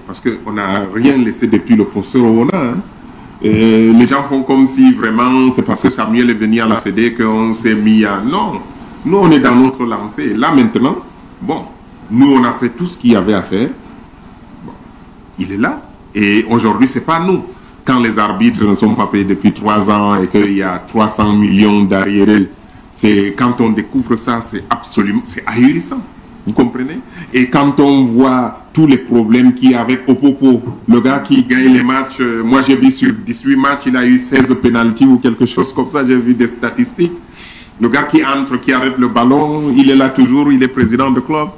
Parce qu'on n'a rien laissé depuis le professeur Oona. Hein. Les gens font comme si vraiment c'est parce que Samuel est venu à la Fédé qu'on s'est mis à... Non, nous on est dans notre lancée. Là maintenant, bon, nous on a fait tout ce qu'il y avait à faire. Bon, il est là. Et aujourd'hui, c'est pas nous. Quand les arbitres ne sont pas payés depuis 3 ans et qu'il y a 300 millions d'arriérés, quand on découvre ça, c'est absolument, c'est ahurissant. Vous comprenez? Et quand on voit tous les problèmes qu'il y a avec Opopo, le gars qui gagne les matchs, moi j'ai vu sur 18 matchs, il a eu 16 pénaltys ou quelque chose comme ça, j'ai vu des statistiques. Le gars qui entre, qui arrête le ballon, il est là toujours, il est président de club.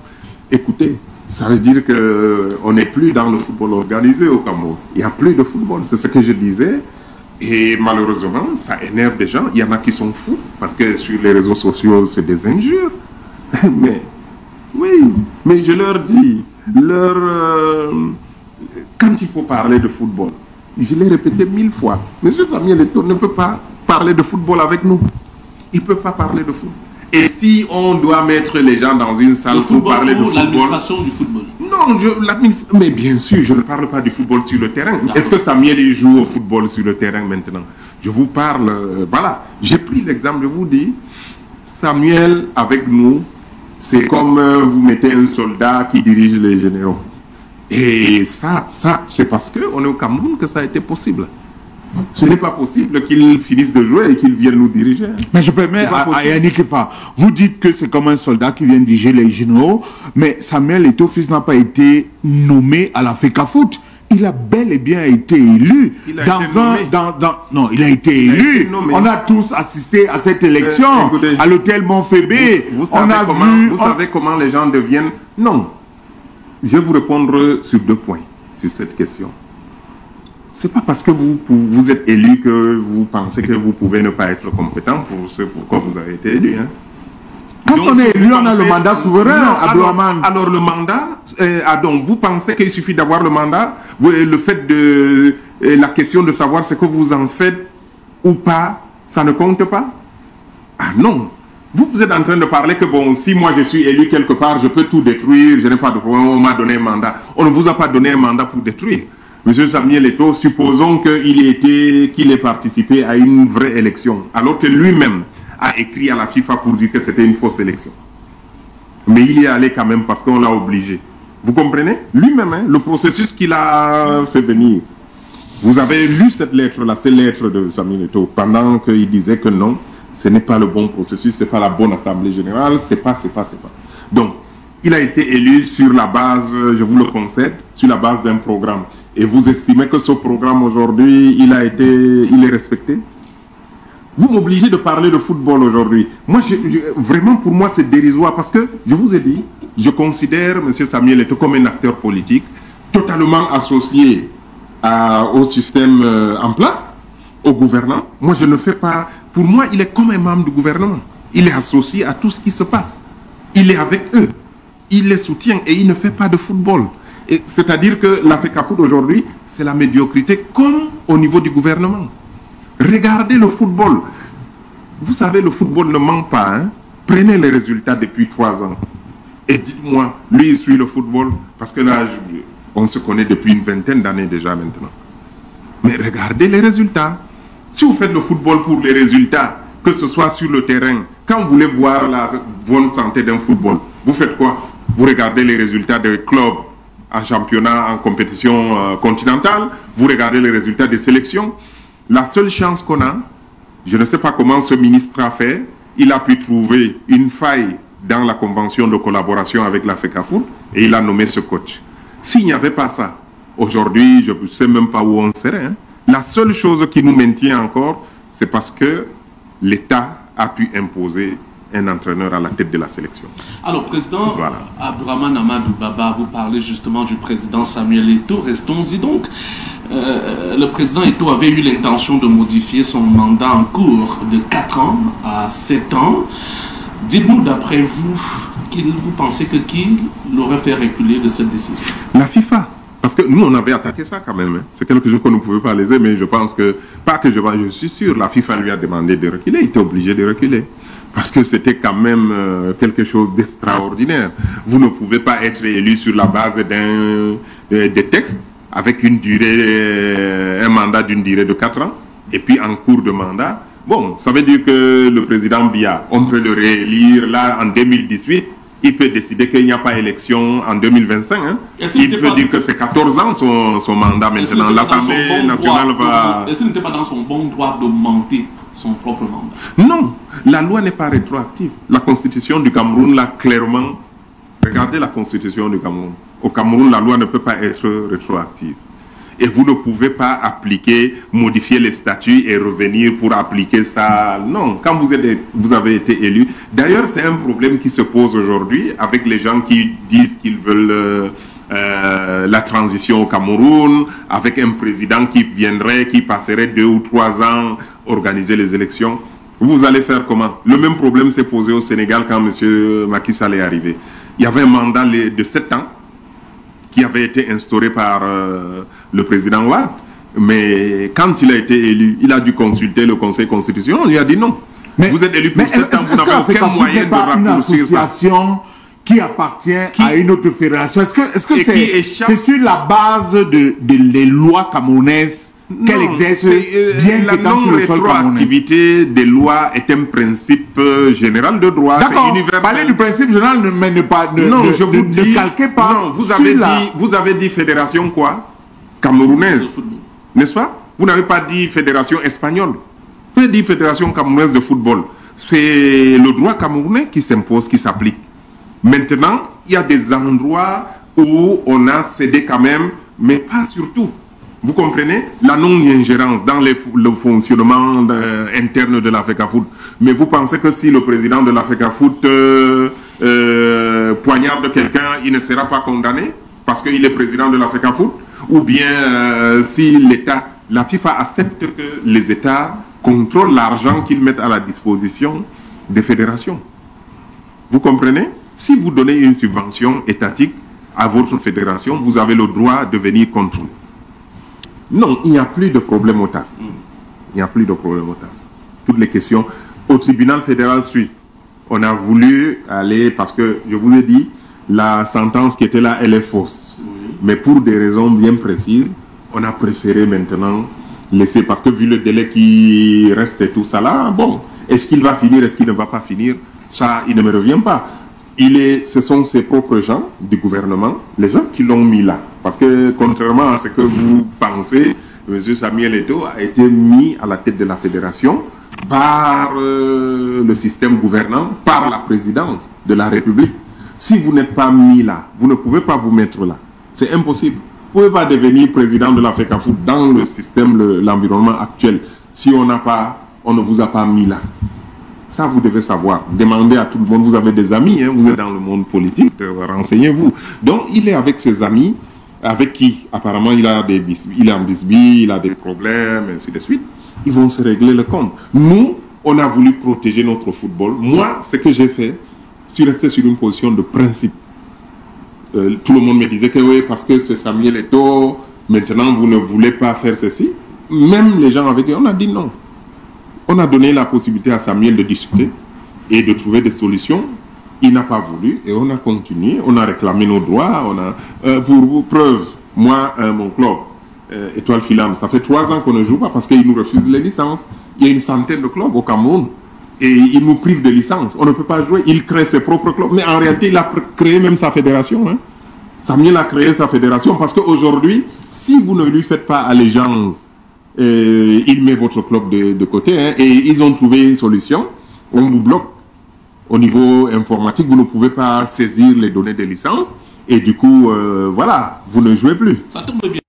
Écoutez, ça veut dire qu'on n'est plus dans le football organisé au Cameroun. Il n'y a plus de football, c'est ce que je disais. Et malheureusement, ça énerve des gens. Il y en a qui sont fous, parce que sur les réseaux sociaux, c'est des injures. Mais... oui, mais je leur dis, quand il faut parler de football, je l'ai répété 1000 fois, M. Samuel Eto'o ne peut pas parler de football avec nous. Il ne peut pas parler de football. Et si on doit mettre les gens dans une salle pour parler de football... l'administration du football. Non, mais bien sûr, je ne parle pas du football sur le terrain. Est-ce que Samuel il joue au football sur le terrain maintenant? Je vous parle, voilà. J'ai pris l'exemple, je vous dis, Samuel avec nous, c'est comme vous mettez un soldat qui dirige les généraux. Et ça c'est parce qu'on est au Cameroun que ça a été possible. Ce n'est pas possible qu'il finisse de jouer et qu'il vienne nous diriger. Mais je permets à Yannick Efa, vous dites que c'est comme un soldat qui vient diriger les généraux, mais Samuel Eto'o fils n'a pas été nommé à la FECAFOOT. Il a bel et bien été élu. Non, il a été élu. On a tous assisté à cette élection écoutez, à l'hôtel Montfébé. Vous savez comment les gens deviennent... Non. Je vais vous répondre sur 2 points, sur cette question. C'est pas parce que vous êtes élu que vous pensez que vous pouvez ne pas être compétent pour ce pourquoi vous avez été élu. Hein. Quand donc, on est élu, on a le mandat souverain, Abdourahmane. Alors le mandat, donc vous pensez qu'il suffit d'avoir le mandat, le fait de... la question de savoir ce que vous en faites ou pas, ça ne compte pas? Ah non. Vous êtes en train de parler que bon, si moi je suis élu quelque part, je peux tout détruire, je n'ai pas de problème, on m'a donné un mandat. On ne vous a pas donné un mandat pour détruire. Monsieur Samuel Eto'o, supposons qu'il ait participé à une vraie élection, alors que lui-même a écrit à la FIFA pour dire que c'était une fausse élection. Mais il y est allé quand même parce qu'on l'a obligé. Vous comprenez? Lui-même, hein, le processus qu'il a fait venir. Vous avez lu cette lettre-là, ces lettres de Samuel Eto'o, pendant qu'il disait que non, ce n'est pas le bon processus, ce n'est pas la bonne assemblée générale, c'est pas. Donc, il a été élu sur la base, je vous le concède, sur la base d'un programme. Et vous estimez que ce programme aujourd'hui, il est respecté? Vous m'obligez de parler de football aujourd'hui. Moi, vraiment, pour moi, c'est dérisoire parce que, je vous ai dit, je considère M. Samuel Eto'o comme un acteur politique totalement associé au système en place, au gouvernement. Moi, je ne fais pas... Pour moi, il est comme un membre du gouvernement. Il est associé à tout ce qui se passe. Il est avec eux. Il les soutient et il ne fait pas de football. C'est-à-dire que la FECAFOOT aujourd'hui, c'est la médiocrité comme au niveau du gouvernement. Regardez le football. Vous savez, le football ne ment pas. Hein? Prenez les résultats depuis 3 ans. Et dites-moi, lui, il suit le football. Parce que là, on se connaît depuis une vingtaine d'années déjà maintenant. Mais regardez les résultats. Si vous faites le football pour les résultats, que ce soit sur le terrain, quand vous voulez voir la bonne santé d'un football, vous faites quoi? Vous regardez les résultats des clubs en championnat, en compétition continentale, vous regardez les résultats des sélections. La seule chance qu'on a, je ne sais pas comment ce ministre a fait, il a pu trouver une faille dans la convention de collaboration avec la FECAFOOT et il a nommé ce coach. S'il n'y avait pas ça, aujourd'hui, je ne sais même pas où on serait. Hein. La seule chose qui nous maintient encore, c'est parce que l'État a pu imposer un entraîneur à la tête de la sélection. Alors, Président Abdourahmane Amadou Baba, vous parlez justement du président Samuel Eto'o. Restons-y donc. Le président Eto'o avait eu l'intention de modifier son mandat en cours de 4 ans à 7 ans. Dites-nous, d'après vous, vous pensez que qui l'aurait fait reculer de cette décision? La FIFA. Parce que nous, on avait attaqué ça quand même. Hein. C'est quelque chose qu'on ne pouvait pas laisser, mais je pense que, je suis sûr, la FIFA lui a demandé de reculer. Il était obligé de reculer. Parce que c'était quand même quelque chose d'extraordinaire. Vous ne pouvez pas être élu sur la base des textes avec une durée, un mandat d'une durée de 4 ans, et puis en cours de mandat. Bon, ça veut dire que le président Biya, on peut le réélire là en 2018, il peut décider qu'il n'y a pas élection en 2025. Hein. Il peut dire que c'est 14 ans son mandat maintenant. L'Assemblée nationale va... Est-ce qu'il n'était pas dans son bon droit d'augmenter son propre mandat? Non, la loi n'est pas rétroactive. La constitution du Cameroun l'a clairement... Regardez la constitution du Cameroun. Au Cameroun, la loi ne peut pas être rétroactive. Et vous ne pouvez pas appliquer, modifier les statuts et revenir pour appliquer ça. Non, quand vous avez été élu. D'ailleurs, c'est un problème qui se pose aujourd'hui avec les gens qui disent qu'ils veulent la transition au Cameroun, avec un président qui viendrait, qui passerait 2 ou 3 ans organiser les élections. Vous allez faire comment? Le même problème s'est posé au Sénégal quand M. Macky Sall est arrivé. Il y avait un mandat de 7 ans qui avait été instauré par le président Ouad. Mais quand il a été élu, il a dû consulter le Conseil constitutionnel. On lui a dit non. Mais vous êtes élu pour 7 ans, vous n'avez aucun moyen de raccourcir une association qui appartient à une autre fédération. Est-ce que c'est sur la base des lois camerounaises qu'elle exerce bien la non-rétroactivité des lois est un principe général de droit. D'accord, parler du principe général ne calquez pas. Non, vous avez dit fédération quoi? Camerounaise, n'est-ce pas? Vous n'avez pas dit fédération espagnole. Vous avez dit fédération camerounaise de football. C'est le droit camerounais qui s'impose, qui s'applique. Maintenant, il y a des endroits où on a cédé quand même, mais pas surtout. Vous comprenez? La non-ingérence dans le fonctionnement interne de l'Africafoot. Mais vous pensez que si le président de l'Africafoot poignarde quelqu'un, il ne sera pas condamné parce qu'il est président de l'Africafoot? Ou bien si l'État, la FIFA accepte que les États contrôlent l'argent qu'ils mettent à la disposition des fédérations. Vous comprenez? Si vous donnez une subvention étatique à votre fédération, vous avez le droit de venir contrôler. Non, il n'y a plus de problème au TAS. Il n'y a plus de problème au TAS. Toutes les questions. Au tribunal fédéral suisse, on a voulu aller, parce que je vous ai dit, la sentence qui était là, elle est fausse. Mais pour des raisons bien précises, on a préféré maintenant laisser, parce que vu le délai qui reste et tout ça là, bon, est-ce qu'il va finir, est-ce qu'il ne va pas finir? Ça, il ne me revient pas. Ce sont ses propres gens du gouvernement, les gens qui l'ont mis là. Parce que contrairement à ce que vous pensez, M. Samuel Eto'o a été mis à la tête de la fédération par le système gouvernant, par la présidence de la République. Si vous n'êtes pas mis là, vous ne pouvez pas vous mettre là. C'est impossible. Vous ne pouvez pas devenir président de l'Africafoot dans le système, l'environnement actuel, si on ne vous a pas mis là. Ça, vous devez savoir. Demandez à tout le monde. Vous avez des amis, hein, vous êtes dans le monde politique, renseignez-vous. Donc, il est avec ses amis, avec qui, apparemment, il est en bisbille, il a des problèmes, ainsi de suite. Ils vont se régler le compte. Nous, on a voulu protéger notre football. Moi, ce que j'ai fait, je suis resté sur une position de principe. Tout le monde me disait que oui, parce que c'est Samuel Eto'o, maintenant, vous ne voulez pas faire ceci. Même les gens avec qui on a dit non. On a donné la possibilité à Samuel de discuter et de trouver des solutions. Il n'a pas voulu et on a continué. On a réclamé nos droits. Pour preuve, moi, mon club, Étoile Filam, ça fait 3 ans qu'on ne joue pas parce qu'ils nous refusent les licences. Il y a une centaine de clubs au Cameroun et ils nous privent de licences. On ne peut pas jouer. Il crée ses propres clubs. Mais en réalité, il a créé même sa fédération. Hein. Samuel a créé sa fédération parce qu'aujourd'hui, si vous ne lui faites pas allégeance, il met votre club de côté, hein, et ils ont trouvé une solution. On vous bloque au niveau informatique, vous ne pouvez pas saisir les données de licence et du coup, voilà, vous ne jouez plus. Ça tombe bien.